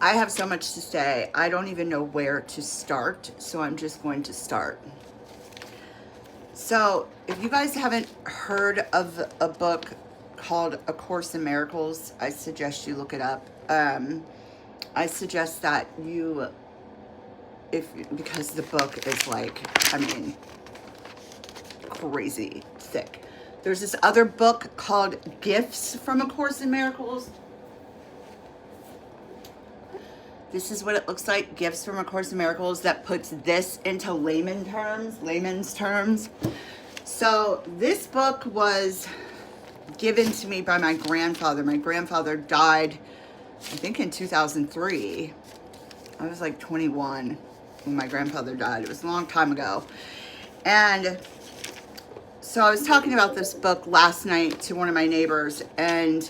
I have so much to say. I don't even know where to start, so I'm just going to start. So, if you guys haven't heard of a book called A Course in Miracles, I suggest you look it up. I suggest that you, because the book is like, I mean, crazy thick. There's this other book called Gifts from A Course in Miracles. This is what it looks like, Gifts from A Course in Miracles, that puts this into layman's terms. So this book was given to me by my grandfather. My grandfather died, I think, in 2003. I was like 21 when my grandfather died. It was a long time ago. And so I was talking about this book last night to one of my neighbors, and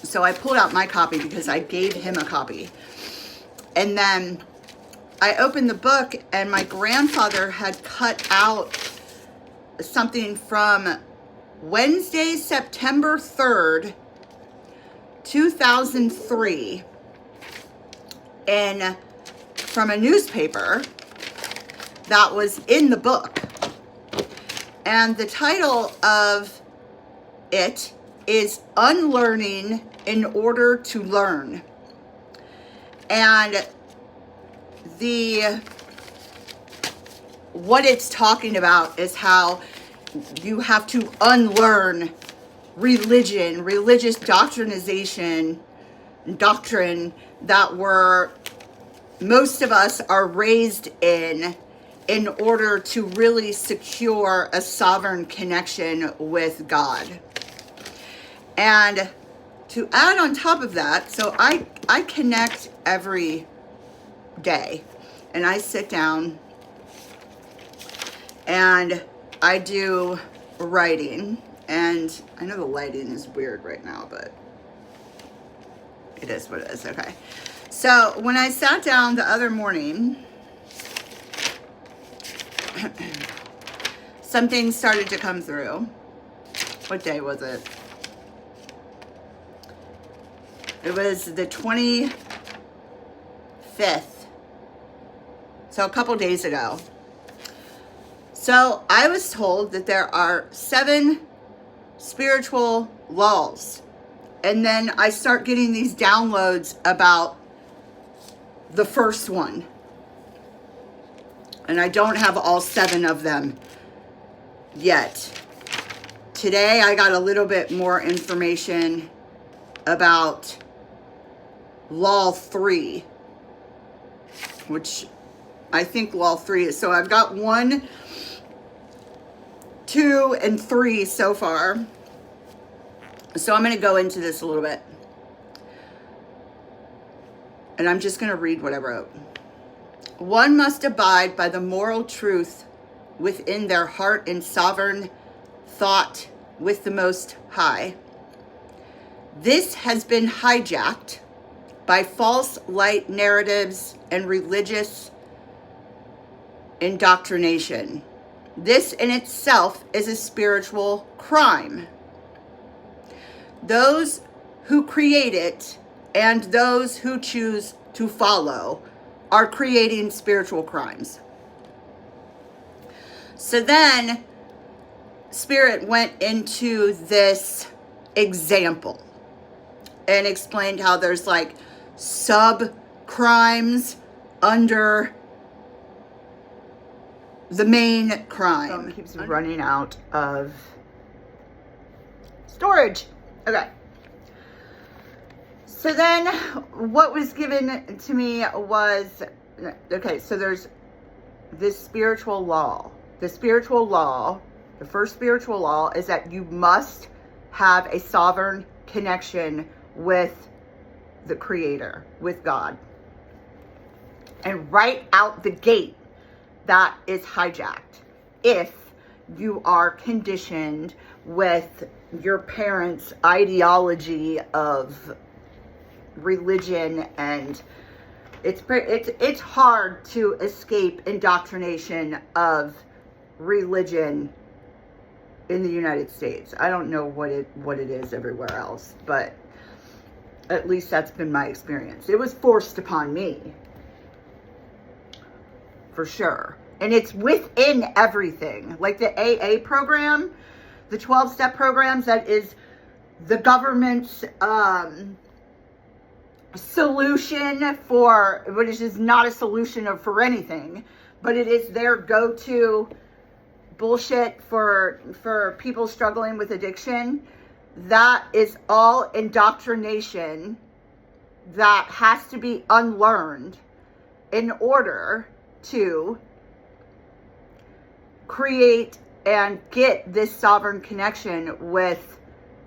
so I pulled out my copy because I gave him a copy. And then I opened the book, and my grandfather had cut out something from Wednesday, September 3rd, 2003, and from a newspaper that was in the book. And the title of it is Unlearning in Order to Learn. And what it's talking about is how you have to unlearn religion, religious doctrine that most of us are raised in order to really secure a sovereign connection with God. And to add on top of that, so I connect every day, and I sit down and I do writing. And I know the lighting is weird right now, but it is what it is. Okay. So when I sat down the other morning, some things started to come through. What day was it? It was the 25th. So a couple days ago. So I was told that there are 7 spiritual laws. And then I start getting these downloads about the first one. And I don't have all 7 of them yet. Today I got a little bit more information about Law 3, which I think Law 3 is. So I've got 1, 2, and 3 so far. So I'm going to go into this a little bit. And I'm just going to read what I wrote. One must abide by the moral truth within their heart and sovereign thought with the Most High. This has been hijacked by false light narratives and religious indoctrination. This in itself is a spiritual crime. Those who create it and those who choose to follow are creating spiritual crimes. So then Spirit went into this example and explained how there's like sub crimes under the main crime. It keeps running out of storage. Okay. So then what was given to me was, okay, so there's this spiritual law. The spiritual law, the first spiritual law is that you must have a sovereign connection with the Creator, with God. And right out the gate, that is hijacked. If you are conditioned with your parents' ideology of religion, and it's hard to escape indoctrination of religion in the United States. I don't know what it is everywhere else, but At least that's been my experience. It was forced upon me. For sure. And it's within everything. Like the AA program, the 12-step programs, that is the government's solution for, which is not a solution for anything, but it is their go-to bullshit for people struggling with addiction. That is all indoctrination that has to be unlearned in order to create and get this sovereign connection with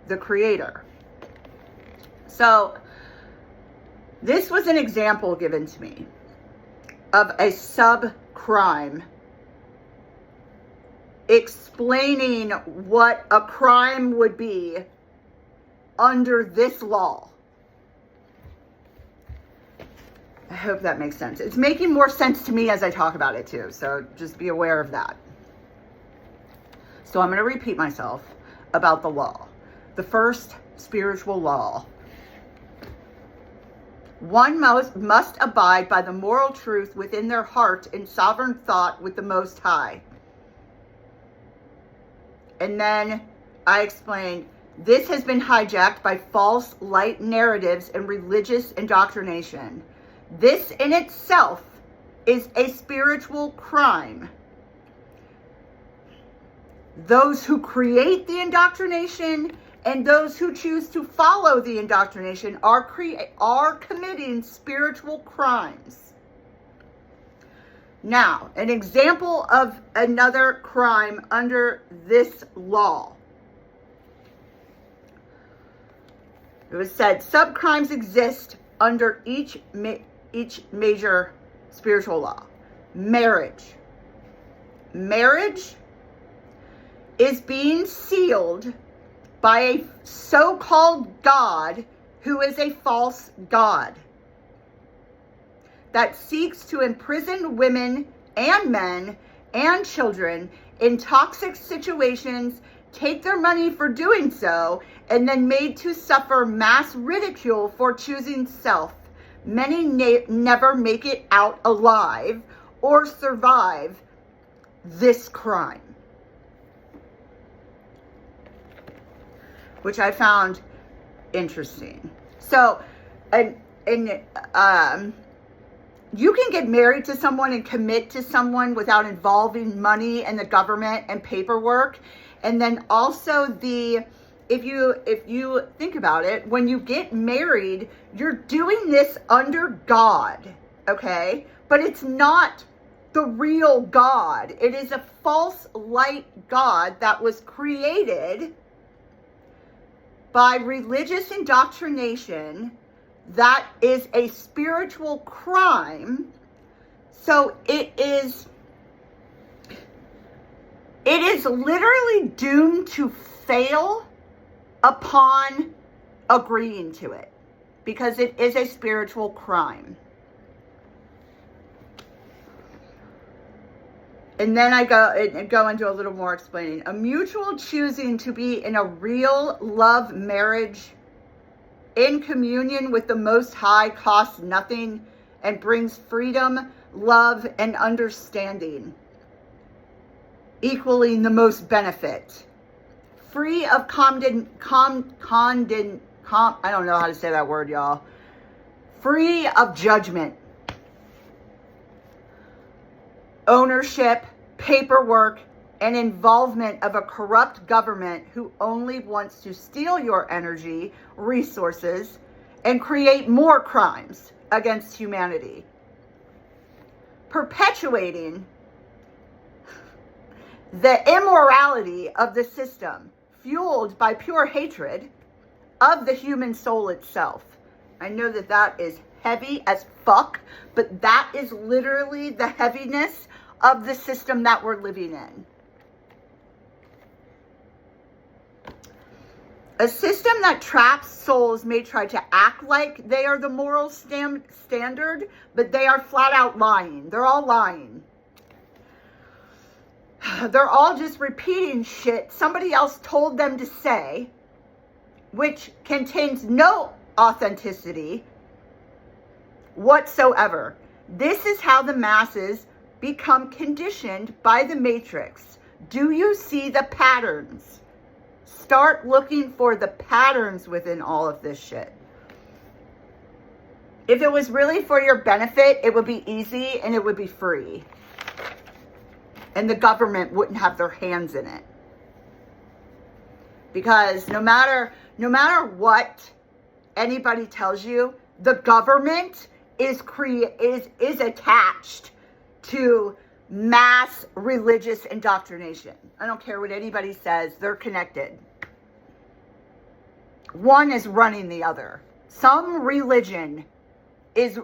the Creator. So this was an example given to me of a sub-crime, explaining what a crime would be under this law. I hope that makes sense. It's making more sense to me as I talk about it too, so just be aware of that. So I'm going to repeat myself about the law. The first spiritual law. One must abide by the moral truth within their heart in sovereign thought with the Most High. And then I explained, this has been hijacked by false light narratives and religious indoctrination. This in itself is a spiritual crime. Those who create the indoctrination and those who choose to follow the indoctrination are committing spiritual crimes. Now, an example of another crime under this law. It was said, subcrimes exist under each major spiritual law. Marriage. Marriage is being sealed by a so-called God who is a false God that seeks to imprison women and men and children in toxic situations, take their money for doing so, and then made to suffer mass ridicule for choosing self. Many never make it out alive or survive this crime, which I found interesting. So, you can get married to someone and commit to someone without involving money and the government and paperwork. And then also if you think about it, when you get married, you're doing this under God, okay? But it's not the real God. It is a false light God that was created by religious indoctrination. That is a spiritual crime. So it is literally doomed to fail upon agreeing to it, because it is a spiritual crime. And then I go into a little more explaining. A mutual choosing to be in a real love marriage in communion with the Most High costs nothing and brings freedom, love, and understanding, equaling the most benefit. Free of I don't know how to say that word, y'all. Free of judgment, ownership, paperwork, and involvement of a corrupt government who only wants to steal your energy, resources, and create more crimes against humanity. Perpetuating the immorality of the system, fueled by pure hatred of the human soul itself. I know that is heavy as fuck, but that is literally the heaviness of the system that we're living in. A system that traps souls may try to act like they are the moral standard, but they are flat out lying. They're all lying. They're all just repeating shit somebody else told them to say, which contains no authenticity whatsoever. This is how the masses become conditioned by the matrix. Do you see the patterns? Start looking for the patterns within all of this shit. If it was really for your benefit, it would be easy and it would be free. And the government wouldn't have their hands in it. Because no matter what anybody tells you, the government is attached to mass religious indoctrination. I don't care what anybody says, they're connected. One is running the other. Some religion is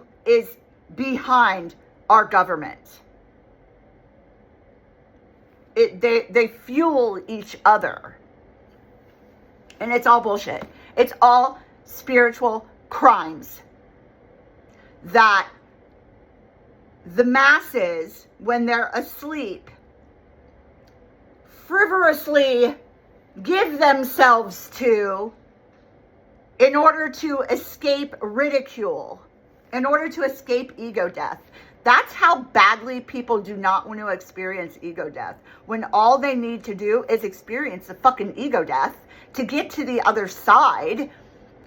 behind our government. They fuel each other. And it's all bullshit. It's all spiritual crimes that the masses, when they're asleep, frivolously give themselves to in order to escape ridicule, in order to escape ego death. That's how badly people do not want to experience ego death. When all they need to do is experience the fucking ego death to get to the other side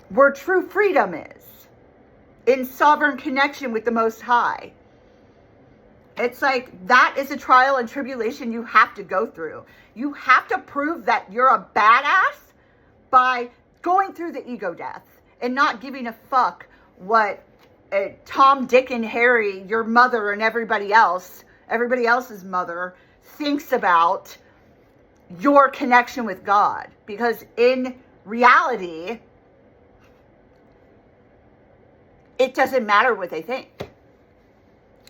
where true freedom is, in sovereign connection with the Most High. It's like, that is a trial and tribulation you have to go through. You have to prove that you're a badass by going through the ego death and not giving a fuck what Tom, Dick, and Harry, your mother and everybody else's mother, thinks about your connection with God. Because in reality, it doesn't matter what they think.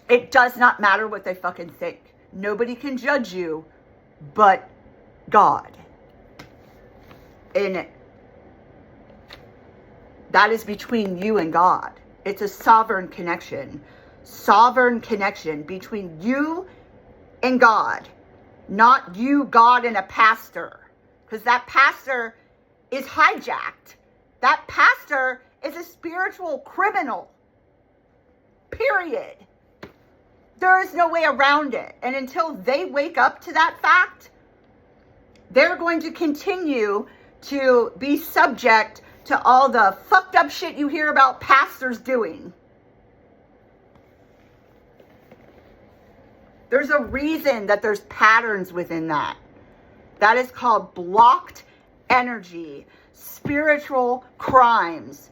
It does not matter what they fucking think. Nobody can judge you but God. And that is between you and God. It's a sovereign connection. Sovereign connection between you and God. Not you, God, and a pastor. Because that pastor is hijacked. That pastor is a spiritual criminal. Period. There is no way around it. And until they wake up to that fact, they're going to continue to be subject to all the fucked up shit you hear about pastors doing. There's a reason that there's patterns within that. That is called blocked energy, spiritual crimes.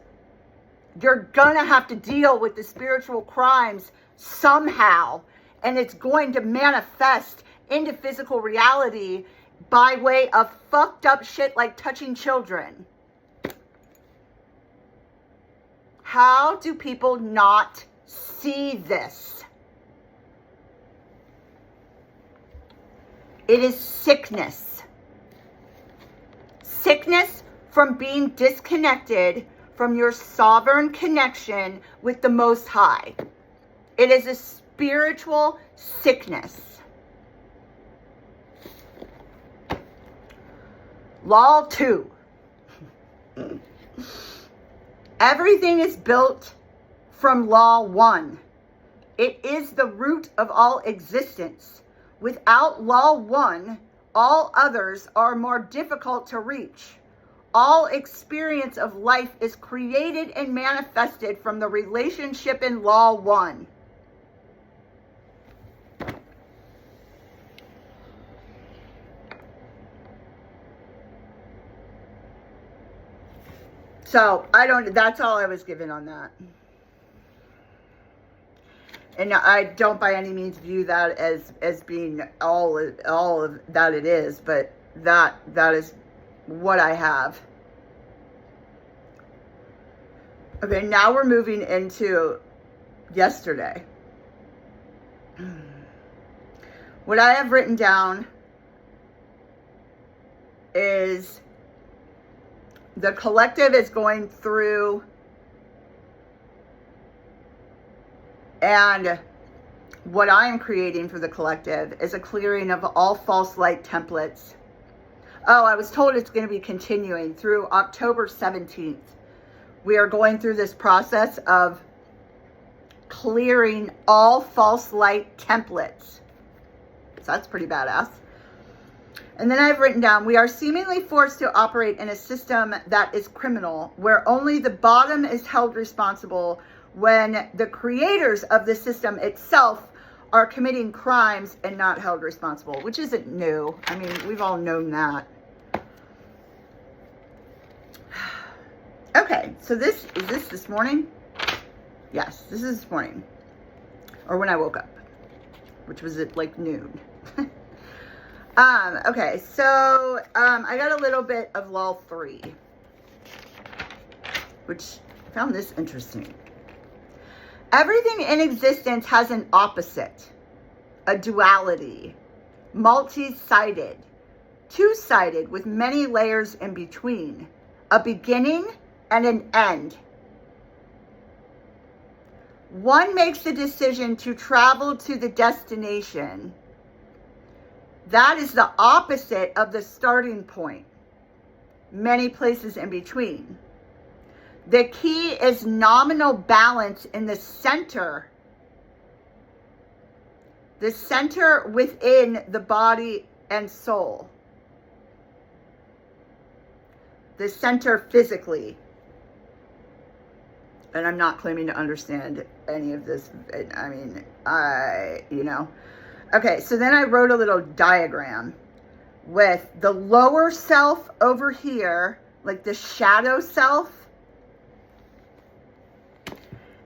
You're gonna have to deal with the spiritual crimes somehow, and it's going to manifest into physical reality by way of fucked up shit like touching children. How do people not see this? It is sickness. Sickness from being disconnected from your sovereign connection with the Most High. It is a spiritual sickness. Law 2. Everything is built from Law 1. It is the root of all existence. Without Law 1, all others are more difficult to reach. All experience of life is created and manifested from the relationship in Law 1. So, that's all I was given on that. And I don't by any means view that as being all of that it is, but that is what I have. Okay, now we're moving into yesterday. What I have written down is the collective is going through, and what I am creating for the collective is a clearing of all false light templates. Oh, I was told it's going to be continuing through October 17th. we are going through this process of clearing all false light templates. So that's pretty badass. And then I've written down, we are seemingly forced to operate in a system that is criminal, where only the bottom is held responsible when the creators of the system itself are committing crimes and not held responsible, which isn't new. I mean, we've all known that. Okay, so is this morning? Yes, this is this morning. Or when I woke up, which was at like noon. Okay, so I got a little bit of Law 3, which I found this interesting. Everything in existence has an opposite, a duality, multi-sided, two-sided with many layers in between, a beginning and an end. One makes the decision to travel to the destination. That is the opposite of the starting point. Many places in between. The key is nominal balance in the center. The center within the body and soul. The center physically. And I'm not claiming to understand any of this. I mean, Okay, so then I wrote a little diagram with the lower self over here, like the shadow self.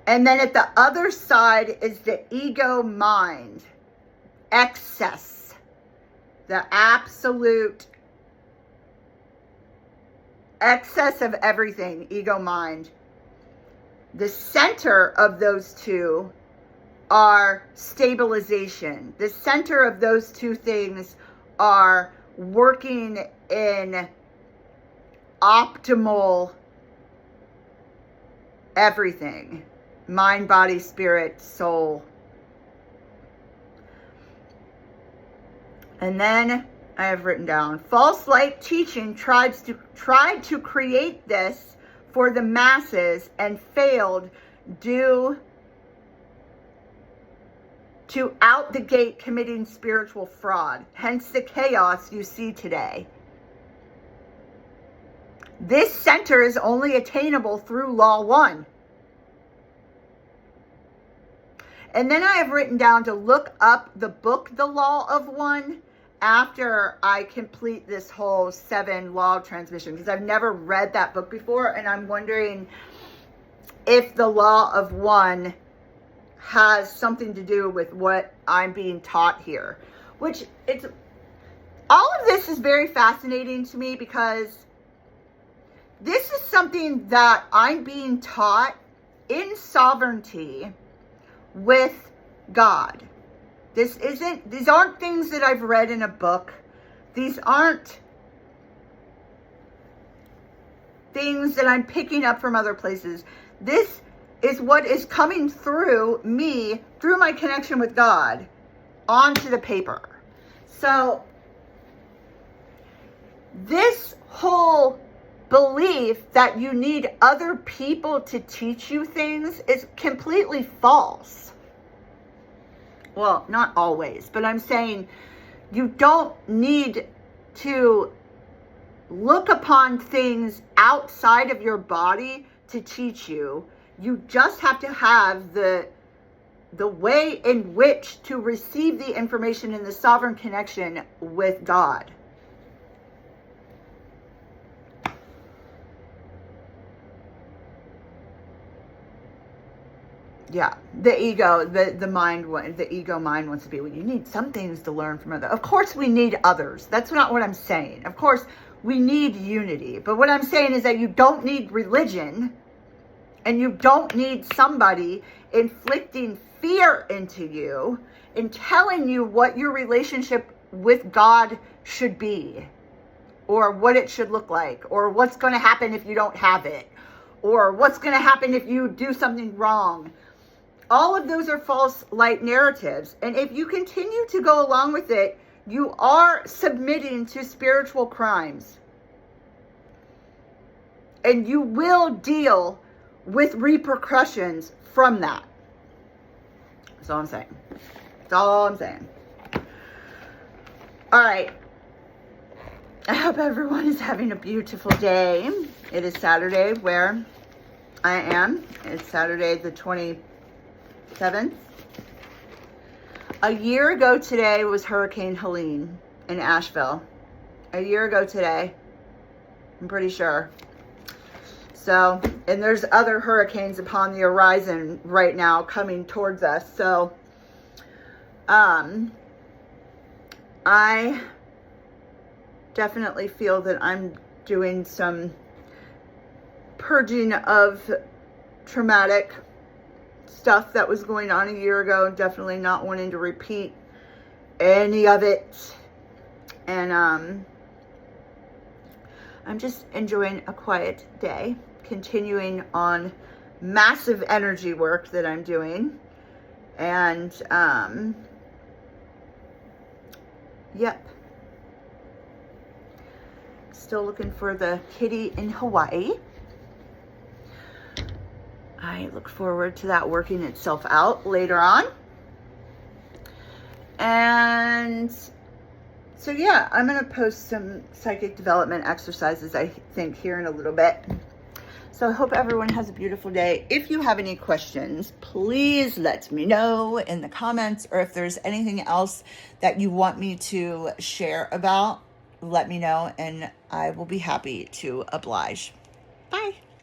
And then at the other side is the ego mind, excess, the absolute excess of everything, ego mind. The center of those two are stabilization. The center of those two things are working in optimal everything. Mind, body, spirit, soul. And then I have written down, false light teaching tried to create this for the masses and failed due to out the gate committing spiritual fraud. Hence the chaos you see today. This center is only attainable through Law 1. And then I have written down to look up the book, The Law of One, after I complete this whole 7 law of transmission, because I've never read that book before, and I'm wondering if the Law of One has something to do with what I'm being taught here. Which, all of this is very fascinating to me, because this is something that I'm being taught in sovereignty with God. These aren't things that I've read in a book. These aren't things that I'm picking up from other places. This is what is coming through me, through my connection with God, onto the paper. So this whole belief that you need other people to teach you things is completely false. Well, not always, but I'm saying you don't need to look upon things outside of your body to teach you. You just have to have the way in which to receive the information in the sovereign connection with God. Yeah, the ego, the mind, the ego mind wants to be, well, you need some things to learn from others. Of course we need others. That's not what I'm saying. Of course we need unity. But what I'm saying is that you don't need religion, and you don't need somebody inflicting fear into you and telling you what your relationship with God should be, or what it should look like, or what's going to happen if you don't have it, or what's going to happen if you do something wrong. All of those are false light narratives. And if you continue to go along with it, you are submitting to spiritual crimes. And you will deal with repercussions from that. That's all I'm saying. That's all I'm saying. All right. I hope everyone is having a beautiful day. It is Saturday where I am. It's Saturday the 27th. A year ago today was Hurricane Helene in Asheville. A year ago today. I'm pretty sure. So, and there's other hurricanes upon the horizon right now coming towards us. So, I definitely feel that I'm doing some purging of traumatic stuff that was going on a year ago. Definitely not wanting to repeat any of it. And I'm just enjoying a quiet day, continuing on massive energy work that I'm doing. And yep. Still looking for the kitty in Hawaii. I look forward to that working itself out later on. And so yeah, I'm going to post some psychic development exercises, I think, here in a little bit. So I hope everyone has a beautiful day. If you have any questions, please let me know in the comments, or if there's anything else that you want me to share about, let me know and I will be happy to oblige. Bye.